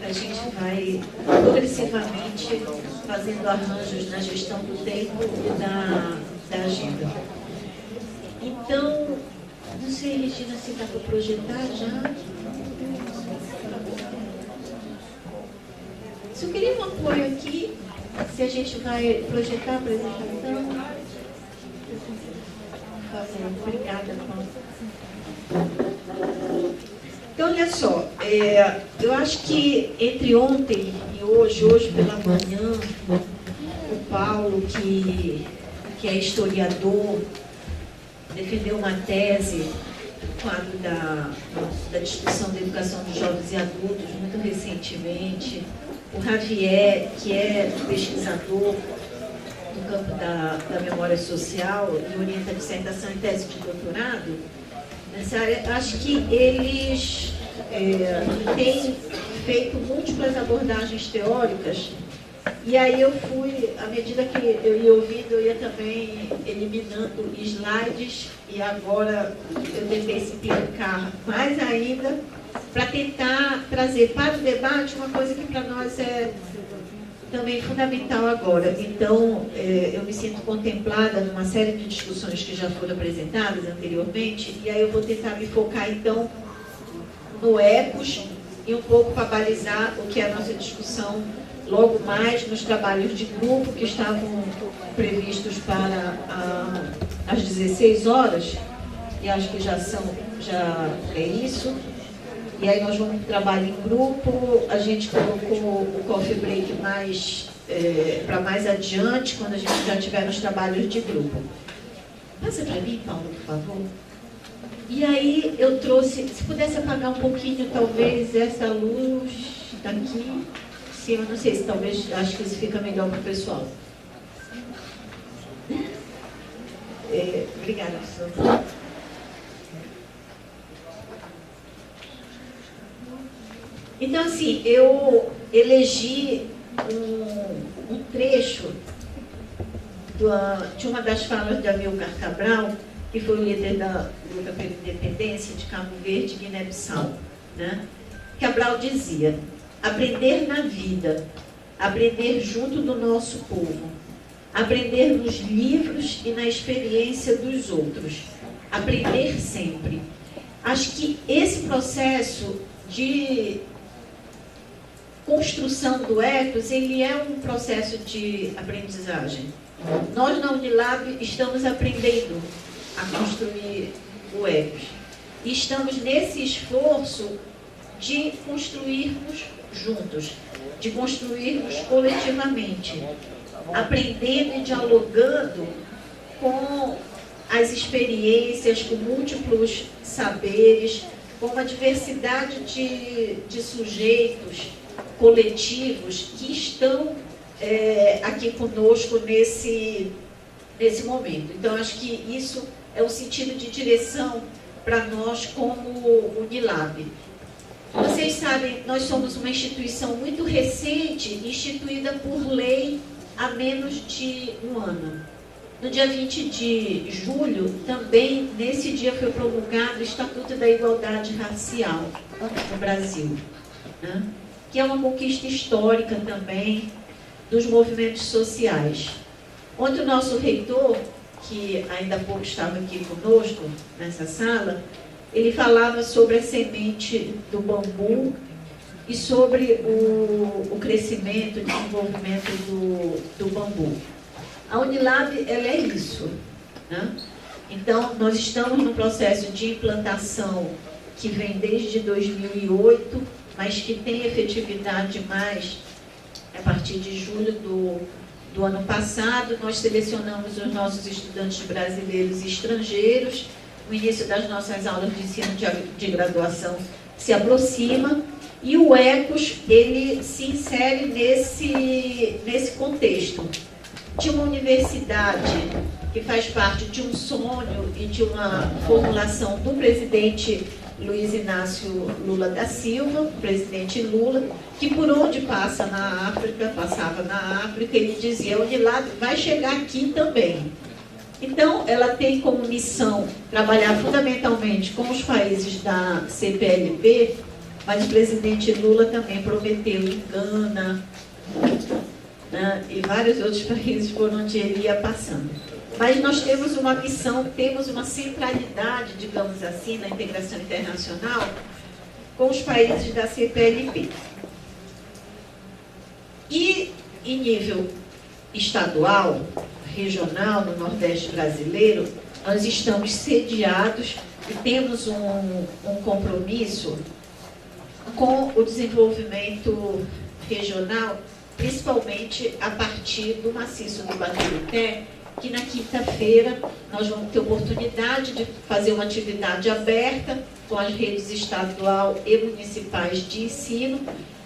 a gente vai progressivamente fazendo arranjos na gestão do tempo e da agenda. Então, não sei, Regina, se dá para projetar já? Se eu queria um apoio aqui, se a gente vai projetar a apresentação. Obrigada, Paulo. Então, olha só, eu acho que entre ontem e hoje pela manhã, o Paulo, que é historiador, defendeu uma tese no quadro da discussão da educação dos jovens e adultos, muito recentemente. O Javier, que é pesquisador no campo da memória social e orienta dissertação e tese de doutorado, nessa área, acho que eles têm feito múltiplas abordagens teóricas, e aí eu fui, à medida que eu ia ouvindo, eu ia também eliminando slides, e agora eu tentei simplificar mais ainda, para tentar trazer para o debate uma coisa que para nós é também fundamental agora. Então, eu me sinto contemplada numa série de discussões que já foram apresentadas anteriormente, e aí eu vou tentar me focar, então, no ECOS e um pouco para balizar o que é a nossa discussão logo mais nos trabalhos de grupo que estavam previstos para às 16 horas, e acho que já é isso. E aí nós vamos para trabalho em grupo, a gente colocou o coffee break para mais adiante, quando a gente já tiver nos trabalhos de grupo. Passa para mim, Paulo, por favor. E aí eu trouxe, se pudesse apagar um pouquinho, talvez, essa luz daqui, sim, eu não sei se talvez, acho que isso fica melhor para o pessoal. Obrigada, professor. Então, assim, eu elegi um trecho de uma das falas de Amílcar Cabral, que foi o líder da luta pela independência de Cabo Verde e Guiné-Bissau, né? Cabral dizia: aprender na vida, aprender junto do nosso povo, aprender nos livros e na experiência dos outros, aprender sempre. Acho que esse processo de construção do ethos, ele é um processo de aprendizagem. Nós na Unilab estamos aprendendo a construir o ethos. E estamos nesse esforço de construirmos juntos, de construirmos coletivamente, aprendendo e dialogando com as experiências, com múltiplos saberes, com uma diversidade de sujeitos coletivos que estão aqui conosco nesse momento. Então, acho que isso é o sentido de direção para nós como Unilab. Vocês sabem, nós somos uma instituição muito recente, instituída por lei há menos de um ano. No dia 20 de julho, também, nesse dia, foi promulgado o Estatuto da Igualdade Racial no Brasil, né? Que é uma conquista histórica também dos movimentos sociais. Ontem o nosso reitor, que ainda há pouco estava aqui conosco, nessa sala, ele falava sobre a semente do bambu e sobre o crescimento e desenvolvimento do bambu. A Unilab, ela é isso, né? Então, nós estamos num processo de implantação que vem desde 2008, mas que tem efetividade mais a partir de julho do ano passado. Nós selecionamos os nossos estudantes brasileiros e estrangeiros. O início das nossas aulas de ensino de graduação se aproxima e o ECOS, ele se insere nesse contexto de uma universidade que faz parte de um sonho e de uma formulação do presidente Luiz Inácio Lula da Silva, presidente Lula, que por onde passava na África, ele dizia: a Unilab vai chegar aqui também. Então, ela tem como missão trabalhar fundamentalmente com os países da CPLP mas o presidente Lula também prometeu em Gana, né, e vários outros países por onde ele ia passando. Mas nós temos uma missão, temos uma centralidade, digamos assim, na integração internacional com os países da CPLP. E em nível estadual, regional, no Nordeste brasileiro, nós estamos sediados e temos um compromisso com o desenvolvimento regional, principalmente a partir do maciço do Baturité, que na quinta-feira nós vamos ter oportunidade de fazer uma atividade aberta com as redes estadual e municipais de ensino.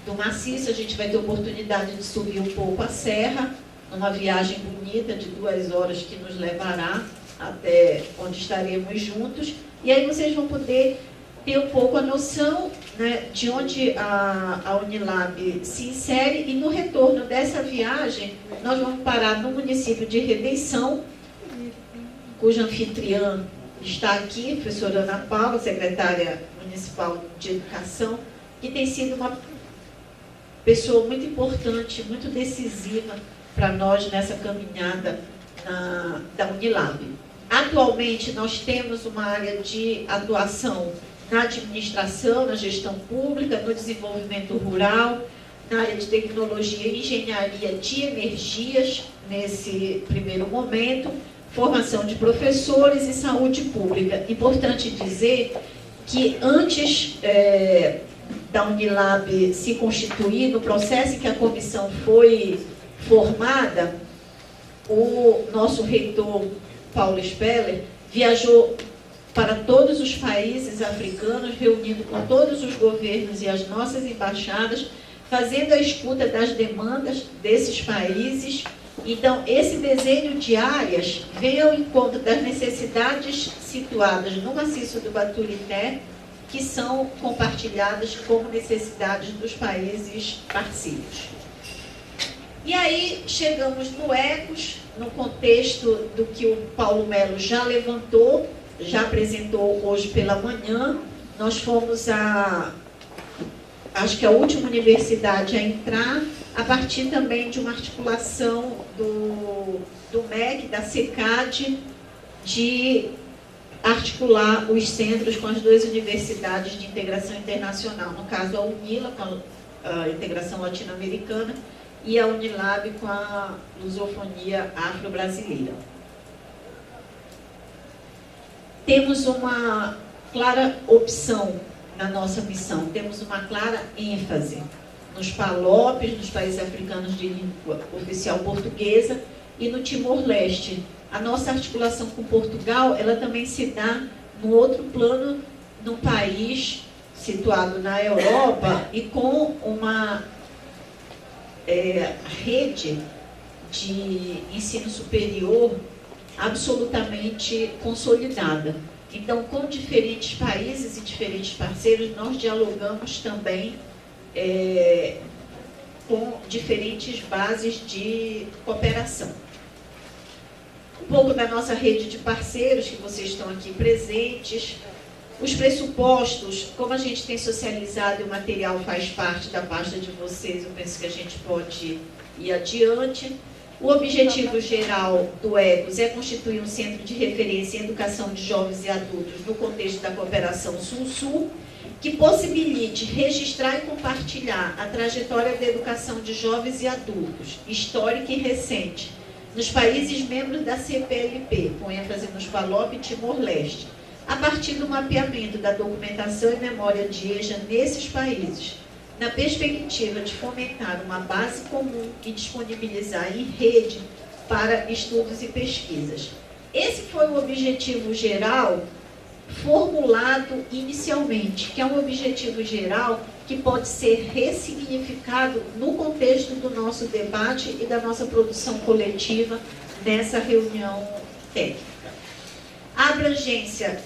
Do maciço a gente vai ter oportunidade de subir um pouco a serra, numa viagem bonita de 2 horas que nos levará até onde estaremos juntos. E aí vocês vão poder ter um pouco a noção, né, de onde a Unilab se insere, e no retorno dessa viagem nós vamos parar no município de Redenção, cuja anfitriã está aqui, a professora Ana Paula, secretária municipal de educação, que tem sido uma pessoa muito importante, muito decisiva para nós nessa caminhada da Unilab. Atualmente nós temos uma área de atuação na administração, na gestão pública, no desenvolvimento rural, na área de tecnologia e engenharia de energias, nesse primeiro momento, formação de professores e saúde pública. Importante dizer que antes da Unilab se constituir, no processo em que a comissão foi formada, o nosso reitor, Paulo Speller, viajou para todos os países africanos, reunindo com todos os governos e as nossas embaixadas, fazendo a escuta das demandas desses países. Então, esse desenho de áreas vem ao encontro das necessidades situadas no maciço do Baturité, que são compartilhadas como necessidades dos países parceiros. E aí, chegamos no ECOS, no contexto do que o Paulo Melo já levantou, já apresentou hoje pela manhã. Nós fomos acho que a última universidade a entrar, a partir também de uma articulação do MEC, da SECAD, de articular os centros com as 2 universidades de integração internacional, no caso a UNILA, com a integração latino-americana, e a Unilab com a lusofonia afro-brasileira. Temos uma clara opção na nossa missão, temos uma clara ênfase nos PALOPs, nos países africanos de língua oficial portuguesa, e no Timor-Leste. A nossa articulação com Portugal, ela também se dá no outro plano, num país situado na Europa e com uma rede de ensino superior absolutamente consolidada. Então, com diferentes países e diferentes parceiros, nós dialogamos também com diferentes bases de cooperação. Um pouco da nossa rede de parceiros, que vocês estão aqui presentes. Os pressupostos, como a gente tem socializado e o material faz parte da pasta de vocês, eu penso que a gente pode ir adiante. O objetivo geral do ECOS é constituir um centro de referência em educação de jovens e adultos no contexto da cooperação Sul-Sul, que possibilite registrar e compartilhar a trajetória da educação de jovens e adultos, histórica e recente, nos países membros da CPLP, com ênfase nos PALOP e Timor-Leste, a partir do mapeamento da documentação e memória de EJA nesses países, na perspectiva de fomentar uma base comum e disponibilizar em rede para estudos e pesquisas. Esse foi o objetivo geral formulado inicialmente, que é um objetivo geral que pode ser ressignificado no contexto do nosso debate e da nossa produção coletiva nessa reunião técnica. A abrangência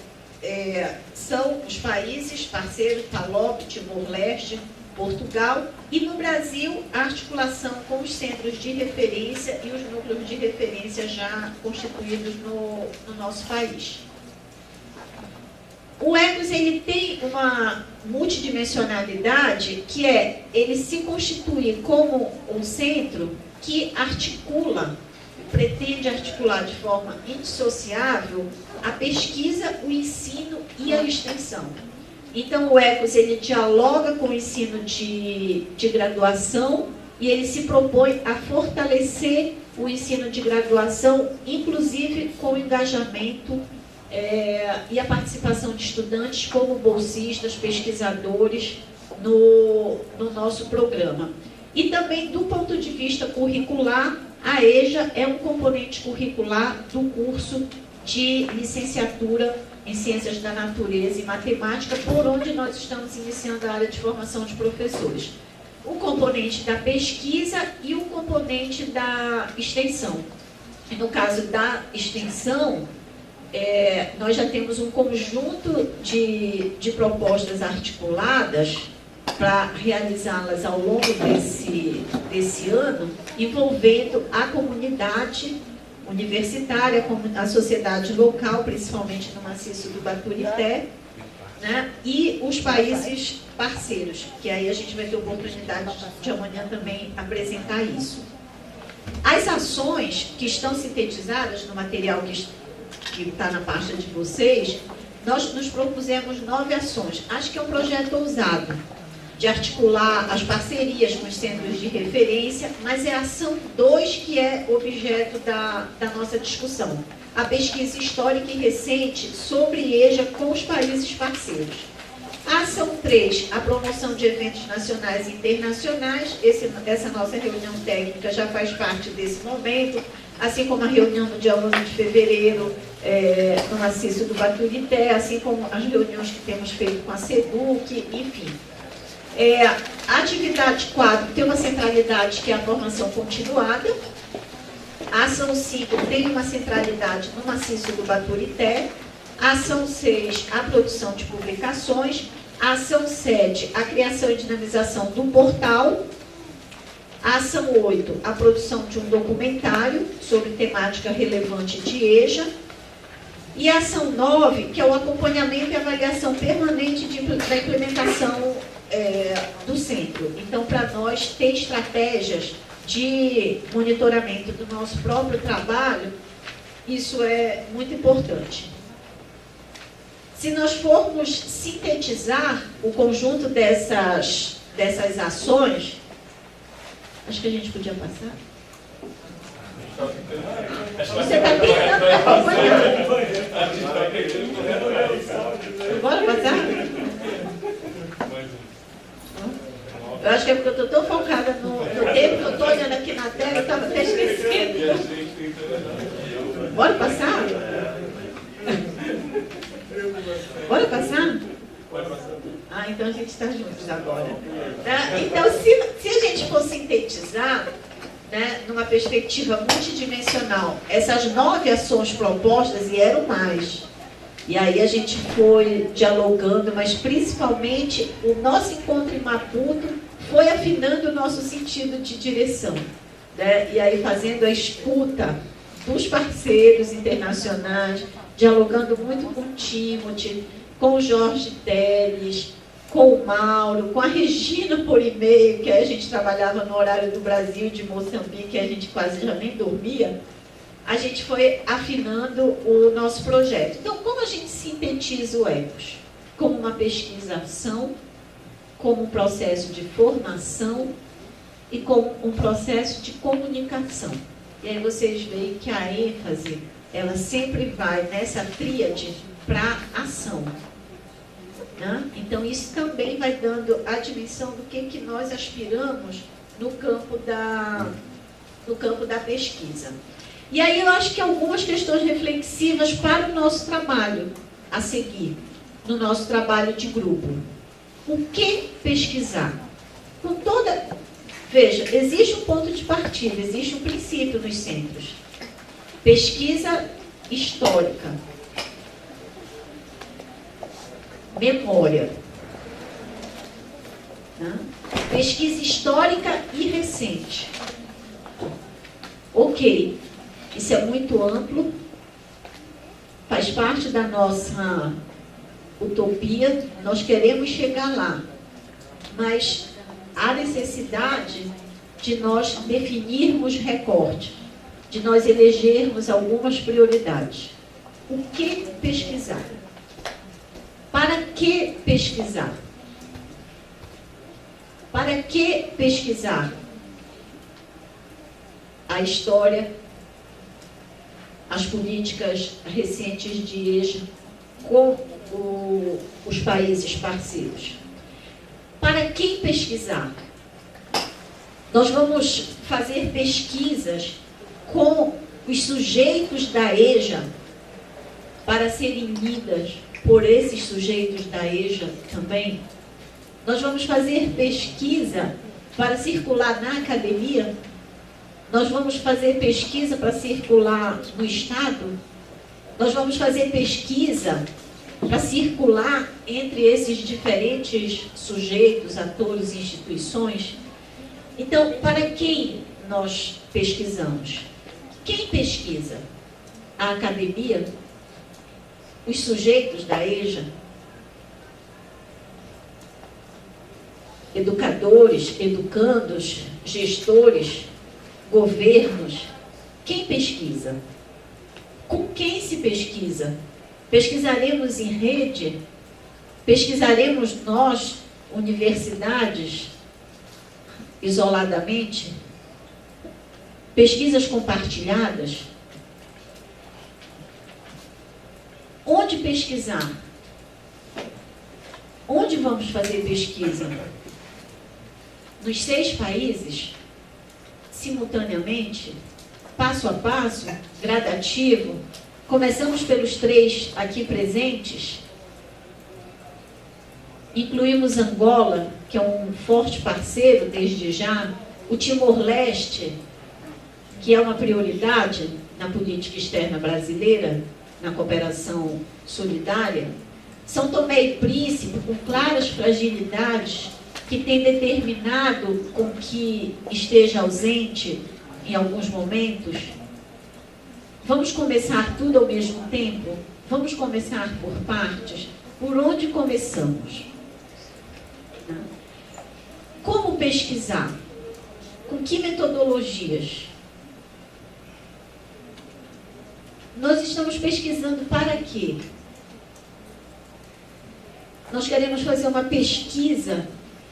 são os países parceiros, PALOP, Timor-Leste, Portugal, e no Brasil a articulação com os centros de referência e os núcleos de referência já constituídos no nosso país. O ECOS, ele tem uma multidimensionalidade, que ele se constitui como um centro que articula, pretende articular de forma indissociável a pesquisa, o ensino e a extensão. Então, o ECOS, ele dialoga com o ensino de graduação e ele se propõe a fortalecer o ensino de graduação, inclusive com o engajamento e a participação de estudantes como bolsistas, pesquisadores no nosso programa. E também, do ponto de vista curricular, a EJA é um componente curricular do curso de licenciatura em Ciências da Natureza e Matemática, por onde nós estamos iniciando a área de formação de professores. O componente da pesquisa e o componente da extensão. No caso da extensão, nós já temos um conjunto de propostas articuladas para realizá-las ao longo desse ano, envolvendo a comunidade universitária, a sociedade local, principalmente no maciço do Baturité, né, e os países parceiros, que aí a gente vai ter oportunidade de amanhã também apresentar isso. As ações que estão sintetizadas no material que está na pasta de vocês, nós nos propusemos 9 ações. Acho que é um projeto ousado, de articular as parcerias com os centros de referência, mas é a ação 2 que é objeto da nossa discussão. A pesquisa histórica e recente sobre EJA com os países parceiros. A ação 3, a promoção de eventos nacionais e internacionais. Essa nossa reunião técnica já faz parte desse momento, assim como a reunião no dia 11 de fevereiro, no maciço do Baturité, assim como as reuniões que temos feito com a SEDUC, enfim. A atividade 4 tem uma centralidade que é a formação continuada. A ação 5 tem uma centralidade no maciço do Baturité. A ação 6, a produção de publicações. A ação 7, a criação e dinamização do portal. A ação 8, a produção de um documentário sobre temática relevante de EJA. E a ação 9, que é o acompanhamento e avaliação permanente da implementação do centro. Então, para nós ter estratégias de monitoramento do nosso próprio trabalho, isso é muito importante. Se nós formos sintetizar o conjunto dessas ações, acho que a gente podia passar. Você está tentando acompanhar. Bora passar? Eu acho que é porque eu estou tão focada no tempo que eu estou olhando aqui na tela, eu estava até esquecendo. Bora passar? Bora passar? Ah, então a gente está juntos agora. Então, se a gente for sintetizar, né, numa perspectiva multidimensional, essas 9 ações propostas, e eram mais, e aí a gente foi dialogando, mas principalmente o nosso encontro em Maputo foi afinando o nosso sentido de direção, né? E aí fazendo a escuta dos parceiros internacionais, dialogando muito com o Timothy, com o Jorge Teles, com o Mauro, com a Regina por e-mail, que a gente trabalhava no horário do Brasil, de Moçambique, a gente quase já nem dormia. A gente foi afinando o nosso projeto. Então, como a gente sintetiza o ECOS? Como uma pesquisação, como um processo de formação e como um processo de comunicação. E aí vocês veem que a ênfase, ela sempre vai nessa tríade para ação. Né? Então, isso também vai dando a dimensão do que nós aspiramos no campo da pesquisa. E aí eu acho que algumas questões reflexivas para o nosso trabalho a seguir, no nosso trabalho de grupo. O que pesquisar? Veja, existe um ponto de partida, existe um princípio nos centros. Pesquisa histórica. Memória. Né? Pesquisa histórica e recente. Ok. Isso é muito amplo, faz parte da nossa utopia, nós queremos chegar lá, mas há necessidade de nós definirmos recorte, de nós elegermos algumas prioridades. O que pesquisar? Para que pesquisar? Para que pesquisar a história, as políticas recentes de EJA com os países parceiros? Para quem pesquisar? Nós vamos fazer pesquisas com os sujeitos da EJA para serem lidas por esses sujeitos da EJA também? Nós vamos fazer pesquisa para circular na academia? Nós vamos fazer pesquisa para circular no Estado? Nós vamos fazer pesquisa para circular entre esses diferentes sujeitos, atores e instituições? Então, para quem nós pesquisamos? Quem pesquisa? A academia? Os sujeitos da EJA? Educadores, educandos, gestores, governos? Quem pesquisa? Com quem se pesquisa? Pesquisaremos em rede? Pesquisaremos nós, universidades, isoladamente? Pesquisas compartilhadas? Onde pesquisar? Onde vamos fazer pesquisa? Nos 6 países? Simultaneamente? Passo a passo? Gradativo? Começamos pelos 3 aqui presentes. Incluímos Angola, que é um forte parceiro desde já. O Timor-Leste, que é uma prioridade na política externa brasileira, na cooperação solidária. São Tomé e Príncipe, com claras fragilidades, que tem determinado com que esteja ausente em alguns momentos. Vamos começar tudo ao mesmo tempo? Vamos começar por partes? Por onde começamos? Como pesquisar? Com que metodologias? Nós estamos pesquisando para quê? Nós queremos fazer uma pesquisa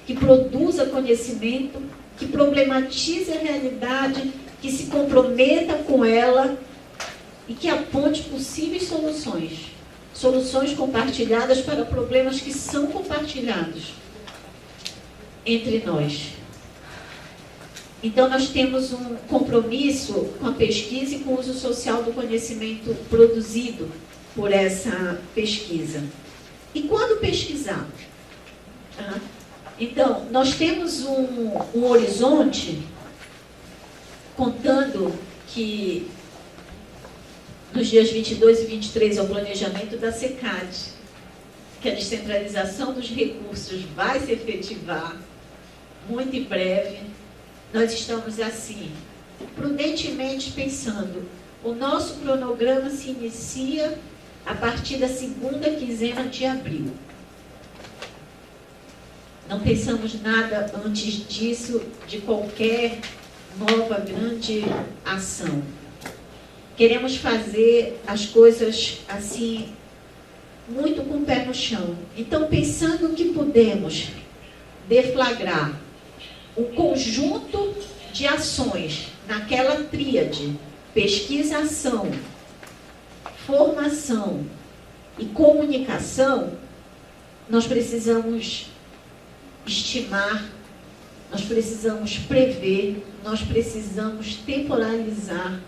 que produza conhecimento, que problematize a realidade, que se comprometa com ela e que aponte possíveis soluções. Soluções compartilhadas para problemas que são compartilhados entre nós. Então, nós temos um compromisso com a pesquisa e com o uso social do conhecimento produzido por essa pesquisa. E quando pesquisar? Então, nós temos um horizonte, contando que nos dias 22 e 23 é o planejamento da SECAD, que a descentralização dos recursos vai se efetivar muito em breve. Nós estamos assim, prudentemente pensando, o nosso cronograma se inicia a partir da 2ª quinzena de abril. Não pensamos nada antes disso, de qualquer nova grande ação. Queremos fazer as coisas assim, muito com o pé no chão. Então, pensando que podemos deflagrar um conjunto de ações naquela tríade, pesquisa-ação, formação e comunicação, nós precisamos estimar, nós precisamos prever, nós precisamos temporalizar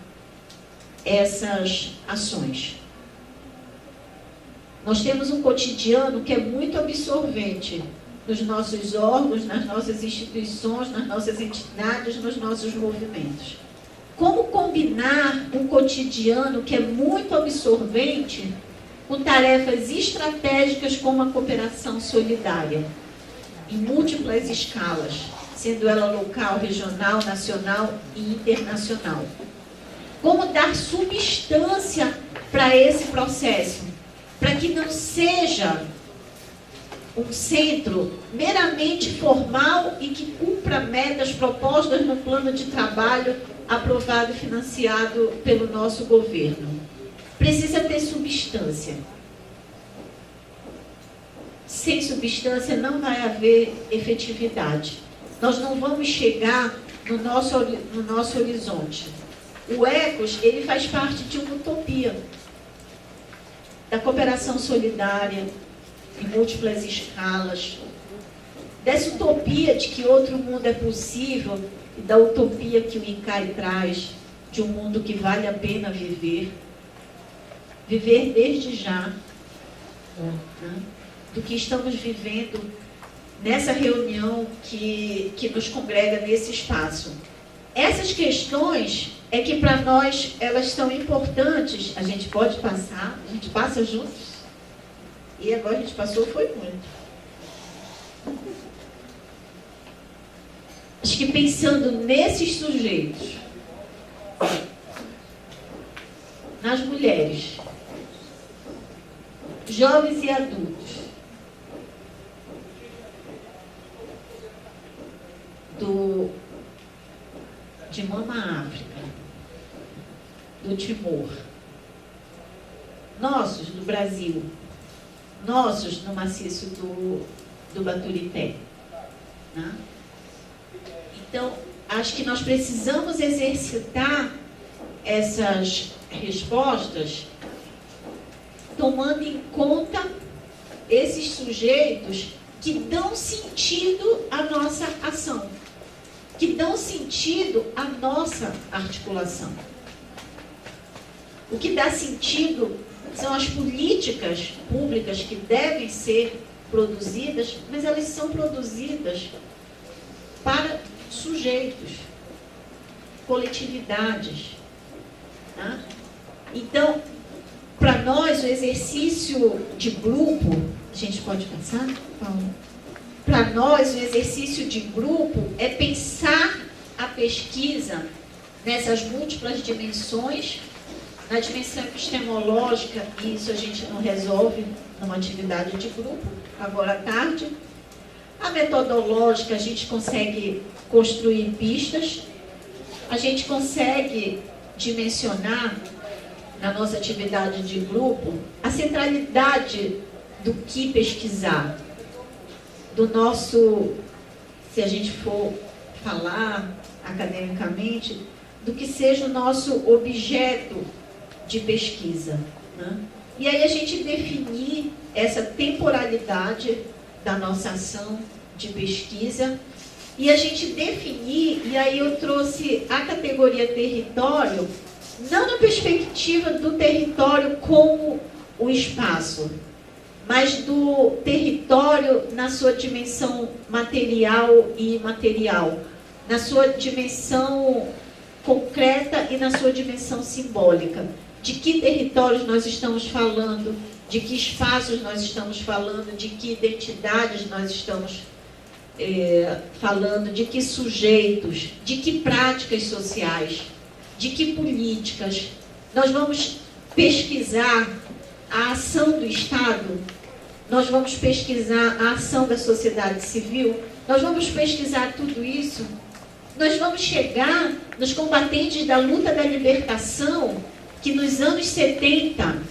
essas ações. Nós temos um cotidiano que é muito absorvente nos nossos órgãos, nas nossas instituições, nas nossas entidades, nos nossos movimentos. Como combinar um cotidiano que é muito absorvente com tarefas estratégicas como a cooperação solidária, em múltiplas escalas, sendo ela local, regional, nacional e internacional? Como dar substância para esse processo, para que não seja um centro meramente formal e que cumpra metas propostas no plano de trabalho aprovado e financiado pelo nosso governo. Precisa ter substância. Sem substância não vai haver efetividade. Nós não vamos chegar no nosso horizonte. O ECOS, ele faz parte de uma utopia da cooperação solidária em múltiplas escalas, dessa utopia de que outro mundo é possível e da utopia que o INCAE traz de um mundo que vale a pena viver desde já, né? Do que estamos vivendo nessa reunião que nos congrega nesse espaço. Essas questões é que para nós elas são importantes. A gente pode passar, a gente passa juntos. E agora a gente passou, foi muito. Acho que pensando nesses sujeitos, nas mulheres, jovens e adultos, de Mama África, do Timor, nossos do Brasil, nossos no maciço do Baturité, né? Então, acho que nós precisamos exercitar essas respostas tomando em conta esses sujeitos que dão sentido à nossa ação, que dão sentido à nossa articulação. O que dá sentido são as políticas públicas que devem ser produzidas, mas elas são produzidas para sujeitos, coletividades, tá? Então, para nós, o exercício de grupo, a gente pode passar, Paulo? Para nós, o exercício de grupo é pensar a pesquisa nessas múltiplas dimensões, na dimensão epistemológica, e isso a gente não resolve numa atividade de grupo, agora à tarde. A metodológica, a gente consegue construir pistas, a gente consegue dimensionar na nossa atividade de grupo a centralidade do que pesquisar, do nosso, se a gente for falar academicamente, do que seja o nosso objeto de pesquisa, né? E aí a gente definir essa temporalidade da nossa ação de pesquisa e a gente definir, e aí eu trouxe a categoria território, não na perspectiva do território como o espaço, mas do território na sua dimensão material e imaterial, na sua dimensão concreta e na sua dimensão simbólica. De que territórios nós estamos falando, de que espaços nós estamos falando, de que identidades nós estamos falando, de que sujeitos, de que práticas sociais, de que políticas. Nós vamos pesquisar a ação do Estado, nós vamos pesquisar a ação da sociedade civil, nós vamos pesquisar tudo isso, nós vamos chegar nos combatentes da luta da libertação, que nos anos 70,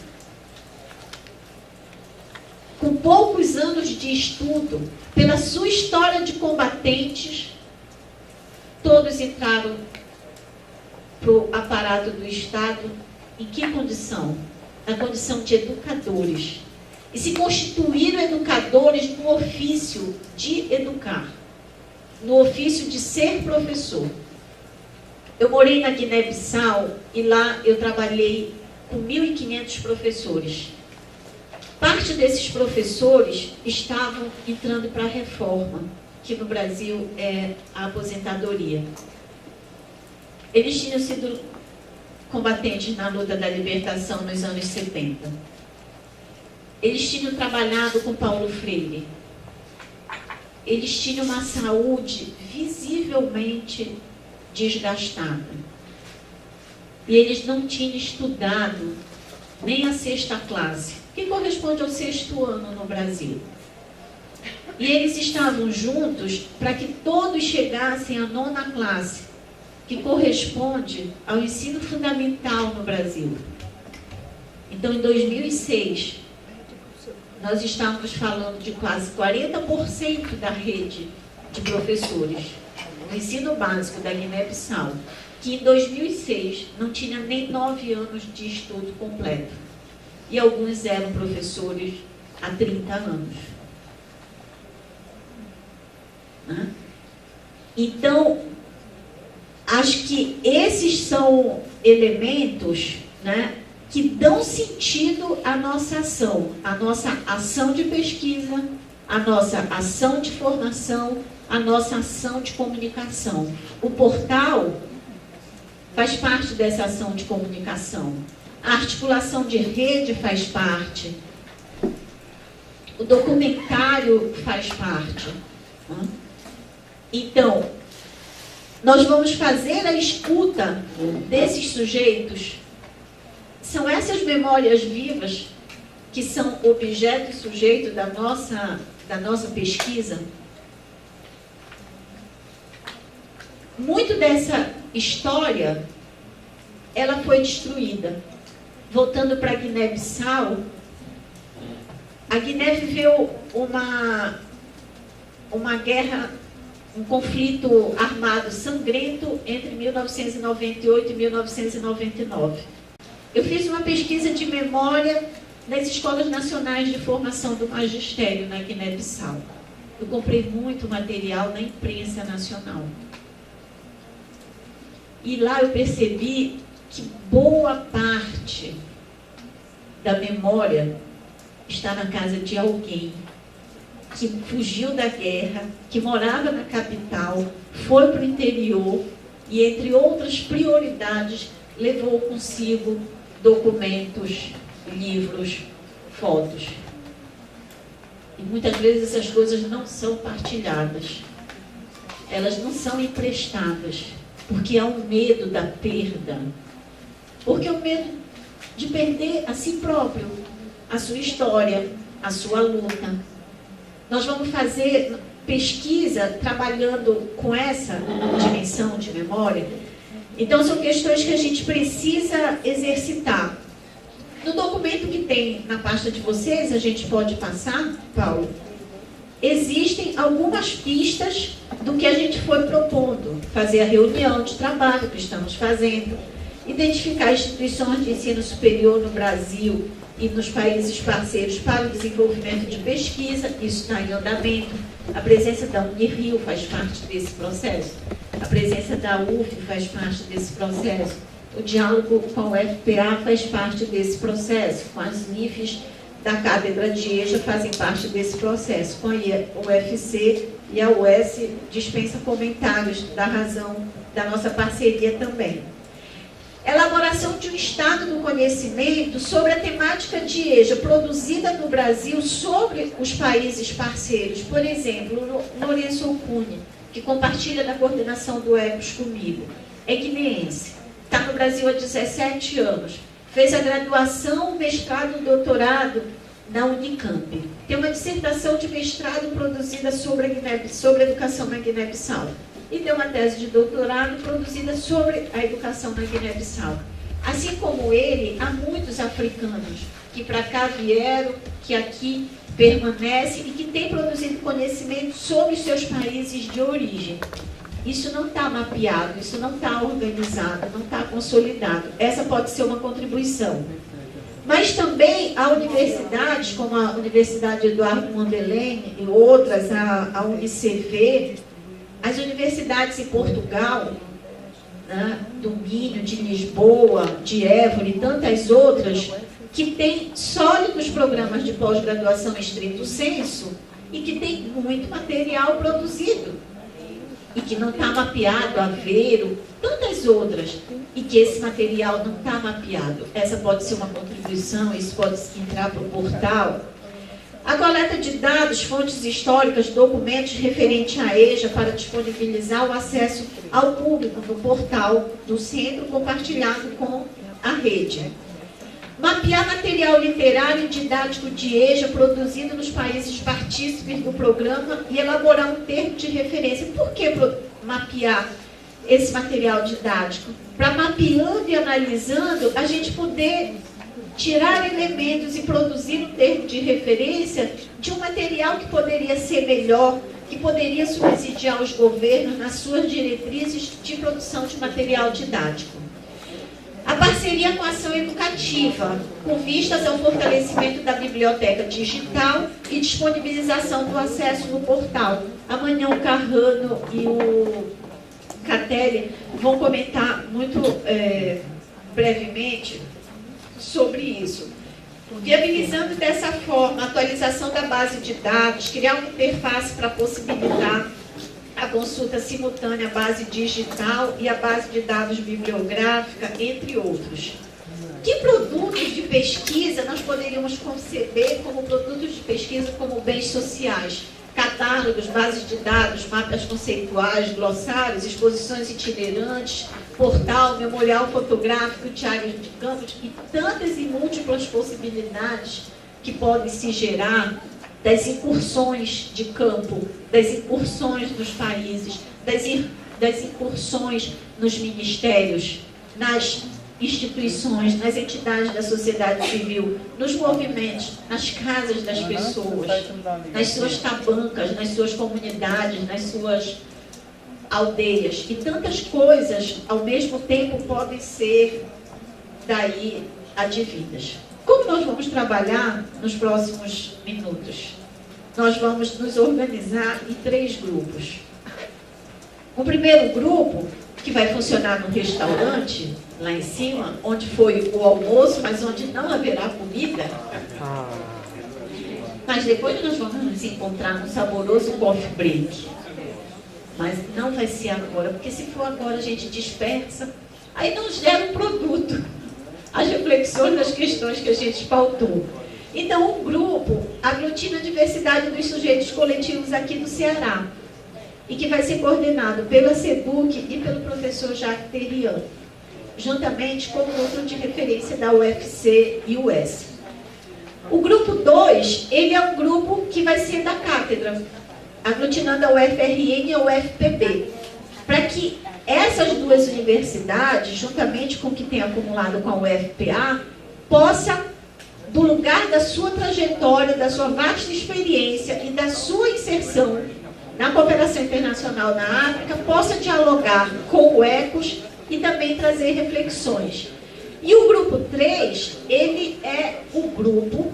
com poucos anos de estudo, pela sua história de combatentes, todos entraram para o aparato do Estado. Em que condição? Na condição de educadores. E se constituíram educadores no ofício de educar, no ofício de ser professor. Eu morei na Guiné-Bissau e lá eu trabalhei com 1.500 professores. Parte desses professores estavam entrando para a reforma, que no Brasil é a aposentadoria. Eles tinham sido combatentes na luta da libertação nos anos 70. Eles tinham trabalhado com Paulo Freire. Eles tinham uma saúde visivelmente desgastada. E eles não tinham estudado nem a 6ª classe, que corresponde ao 6º ano no Brasil. E eles estavam juntos para que todos chegassem à 9ª classe, que corresponde ao ensino fundamental no Brasil. Então, em 2006, nós estávamos falando de quase 40% da rede de professores no ensino básico da Guiné-Bissau, que em 2006 não tinha nem 9 anos de estudo completo. E alguns eram professores há 30 anos. Então, acho que esses são elementos, né, que dão sentido à nossa ação de pesquisa, à nossa ação de formação, à nossa ação de comunicação. O portal faz parte dessa ação de comunicação. A articulação de rede faz parte. O documentário faz parte. Então, nós vamos fazer a escuta desses sujeitos. São essas memórias vivas que são objeto e sujeito da nossa pesquisa. Muito dessa história, ela foi destruída. Voltando para a Guiné-Bissau, a Guiné viveu uma guerra, um conflito armado sangrento entre 1998 e 1999. Eu fiz uma pesquisa de memória nas escolas nacionais de formação do magistério na Guiné-Bissau. Eu comprei muito material na imprensa nacional. E lá eu percebi que boa parte da memória está na casa de alguém que fugiu da guerra, que morava na capital, foi para o interior e, entre outras prioridades, levou consigo documentos, livros, fotos. E muitas vezes essas coisas não são partilhadas. Elas não são emprestadas, porque há um medo da perda. Porque o medo de perder a si próprio, a sua história, a sua luta. Nós vamos fazer pesquisa trabalhando com essa dimensão de memória. Então, são questões que a gente precisa exercitar. No documento que tem na pasta de vocês, a gente pode passar, Paulo, existem algumas pistas do que a gente foi propondo. Fazer a reunião de trabalho que estamos fazendo, identificar instituições de ensino superior no Brasil e nos países parceiros para o desenvolvimento de pesquisa, isso está em andamento. A presença da Unirio faz parte desse processo, a presença da UF faz parte desse processo, o diálogo com o FPA faz parte desse processo, com as NIFs da Cátedra de EJA fazem parte desse processo, com a UFC e a UES dispensa comentários da razão da nossa parceria também. Elaboração de um estado do conhecimento sobre a temática de EJA produzida no Brasil sobre os países parceiros. Por exemplo, Lourenço Ocune, que compartilha da coordenação do EPOS comigo, é guineense, está no Brasil há 17 anos, fez a graduação, mestrado e doutorado na Unicamp. Tem uma dissertação de mestrado produzida sobre a educação na Guiné-Bissau. E tem uma tese de doutorado produzida sobre a educação na Guiné-Bissau. Assim como ele, há muitos africanos que para cá vieram, que aqui permanecem e que têm produzido conhecimento sobre os seus países de origem. Isso não está mapeado, isso não está organizado, não está consolidado. Essa pode ser uma contribuição. Mas também há universidades, como a Universidade Eduardo Mondlane e outras, a UniCV, as universidades em Portugal, né, do Minho, de Lisboa, de Évora e tantas outras, que têm sólidos programas de pós-graduação estrito sensu e que têm muito material produzido e que não está mapeado, Aveiro, tantas outras, e que esse material não está mapeado. Essa pode ser uma contribuição, isso pode entrar para o portal. A coleta de dados, fontes históricas, documentos referentes à EJA para disponibilizar o acesso ao público no portal do centro compartilhado com a rede. Mapear material literário e didático de EJA produzido nos países partícipes do programa e elaborar um termo de referência. Por que mapear esse material didático? Para mapeando e analisando, a gente poder tirar elementos e produzir um termo de referência de um material que poderia ser melhor, que poderia subsidiar os governos nas suas diretrizes de produção de material didático. A parceria com a ação educativa, com vistas ao fortalecimento da biblioteca digital e disponibilização do acesso no portal. Amanhã o Carrano e o Catelli vão comentar muito brevemente sobre isso. Viabilizando dessa forma a atualização da base de dados, criar uma interface para possibilitar a consulta simultânea à base digital e à base de dados bibliográfica, entre outros. Que produtos de pesquisa nós poderíamos conceber como produtos de pesquisa como bens sociais? Catálogos, bases de dados, mapas conceituais, glossários, exposições itinerantes, portal, memorial fotográfico, diário de campos e tantas e múltiplas possibilidades que podem se gerar das incursões de campo, das incursões nos países, das incursões nos ministérios, nas instituições, nas entidades da sociedade civil, nos movimentos, nas casas das pessoas, nas suas tabancas, nas suas comunidades, nas suas aldeias. E tantas coisas, ao mesmo tempo, podem ser daí advindas. Como nós vamos trabalhar nos próximos minutos? Nós vamos nos organizar em 3 grupos. O primeiro grupo, que vai funcionar no restaurante, lá em cima, onde foi o almoço, mas onde não haverá comida. Mas depois nós vamos nos encontrar no saboroso coffee break. Mas não vai ser agora, porque se for agora a gente dispersa, aí não gera um produto. As reflexões das questões que a gente pautou. Então, o grupo aglutina a diversidade dos sujeitos coletivos aqui do Ceará, e que vai ser coordenado pela SEDUC e pelo professor Jacques Terrian, juntamente com o núcleo de referência da UFC e UES. O grupo 2, ele é um grupo que vai ser da cátedra, aglutinando a UFRN e a UFPB, para que essas 2 universidades, juntamente com o que tem acumulado com a UFPA, possa, do lugar da sua trajetória, da sua vasta experiência e da sua inserção na cooperação internacional na África, possa dialogar com o ECOS e também trazer reflexões. E o grupo 3, ele é o grupo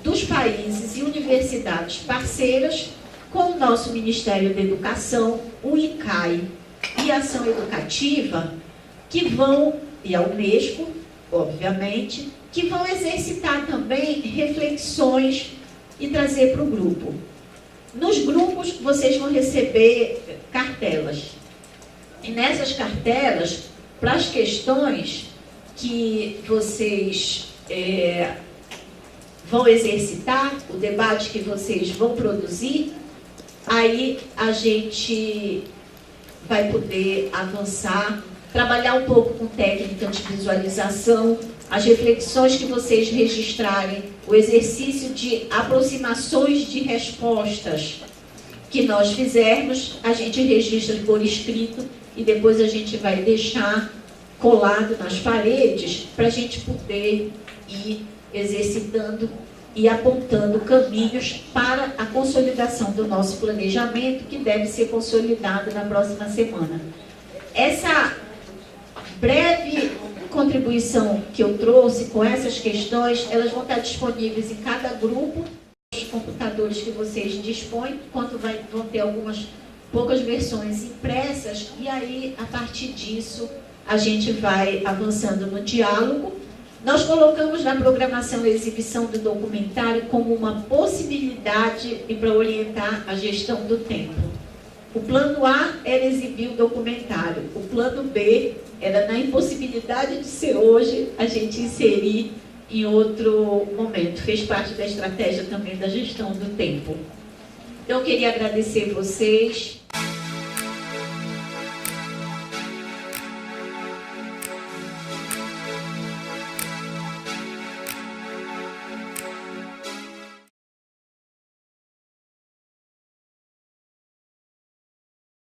dos países e universidades parceiras com o nosso Ministério da Educação, o ICAI e a Ação Educativa, que vão, e a Unesco, obviamente, que vão exercitar também reflexões e trazer para o grupo. Nos grupos, vocês vão receber cartelas. E nessas cartelas, para as questões que vocês vão exercitar, o debate que vocês vão produzir, aí a gente vai poder avançar, trabalhar um pouco com técnica de visualização, as reflexões que vocês registrarem, o exercício de aproximações de respostas que nós fizermos, a gente registra por escrito e depois a gente vai deixar colado nas paredes para a gente poder ir exercitando e apontando caminhos para a consolidação do nosso planejamento, que deve ser consolidado na próxima semana. Essa breve contribuição que eu trouxe com essas questões, elas vão estar disponíveis em cada grupo, os computadores que vocês dispõem, quanto vão ter algumas poucas versões impressas, e aí, a partir disso, a gente vai avançando no diálogo. Nós colocamos na programação a exibição do documentário como uma possibilidade e para orientar a gestão do tempo. O plano A era exibir o documentário, o plano B era, na impossibilidade de ser hoje, a gente inserir em outro momento. Fez parte da estratégia também da gestão do tempo. Então, eu queria agradecer vocês.